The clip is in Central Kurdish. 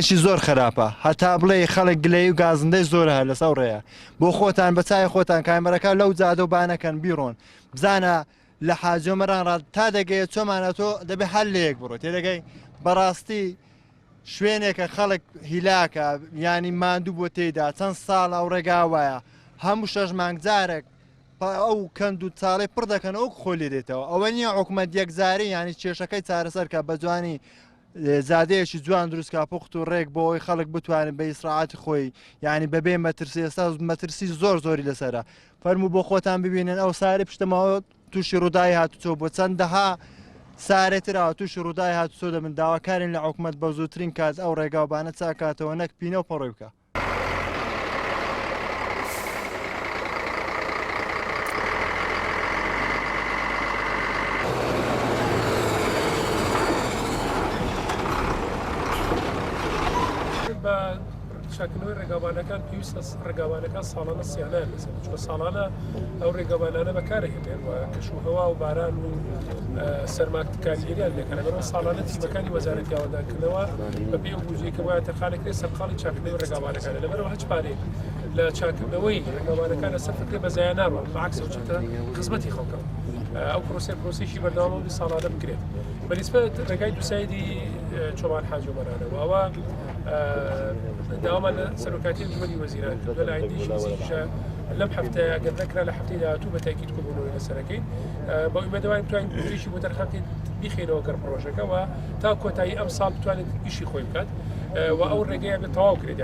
ڕێگەیەکی زۆر خراپە هەتا بڵێ خەڵک گلەی و گازندەی زۆر هەر لەسەر ڕێیە بۆ خۆتان بە چای خۆتان کامەرەکە لەو جادە و بانەکەن بیڕۆن بزانە لە حاجۆمەران ڕات تا دەگەیە چۆمانە تۆ دەبێ هەر لە یەک بڕۆ تێدەگەی بەڕاستی شوێنێکە خەڵک هیلاکە ینی ماندوو بۆ تێیدا چەند ساڵ ئەو ڕێگا وایە هەموو شەش مانگجارێک ئەو کەند و چاڵی پڕ دەکەن ئەو خۆلی دێتەوە ئەوە نییە حکوومەت یەکزاری ینی کێشەکەی چارەسەرکە بە جوانی زادەیەکی جوان دروستکە پوخت و ڕێک بۆ ئەوی خەڵک بتوانێت بە ئیسراعاتی خۆی ینی بەبێ مەترسی ئێستا مەترسی زۆری لەسرە فەرموو بۆ خۆتان ببینن ئەو ساری پشتەماوە تووشی ڕووداوی هاتوچۆ بۆ چەندەها سارێتراوە تووشی ڕووداوی هاتوچۆ دەبن داواکارین لە حکوومەت بە زووترین کات ئەو ڕێگاوبانە چاکاتەوە نەک پینە و پەڕۆی بکە. شاکردنەوەی ڕێگاوانەکان پێویستە ڕێگاوانەکان ساڵانە سیانیان لەسەر چونکە ساڵانە ئەو ڕێگاوانانە بەکارهێنێن و کەشوهەوا و باران و سەرماکاریگەریان لێکەن لەبەرەوە ساڵانە تیمەکانی وەزارەتی ئاوادانکردنەوە بەپێ ئەو بودجەیەکە وایە تەخانەکرێت سەرقاڵی چاکردنەوەی ڕێگاوانەکانە لەبەرەوە هیچ پارێک لە چاکردنەوەی ڕێگاوانەکان لەسەر فکرێ بەزایە ناڕۆن بەعکسەوە چونکە خزمەتی خەڵکە ئەو پرۆسێشی بەردەوامەوەی ساڵانە بکرێت بەنسبەت ڕێگای دووسایدی چۆمان حاجۆمەرانەوە ئەوە داوامان لە سەرۆکاتی دووەری وەزیران کردووە لە ئایندیشی نزیکیشە لەم هەفتەیە ئەگەر نەکرا لە هەفتەی داهاتوو بە تاکید کۆبوونەوەی لەسەرەکەین بە ئومێدەواری بتوانین بودجەیەکی بۆ دەرخەکەین بیخێنەوە گەر پرۆژەکە و تا کۆتایی ئەم ساڵ بتوانێت ئیشی خۆی بکات و ئەو ڕێگەیە بێت تەواو کرێت.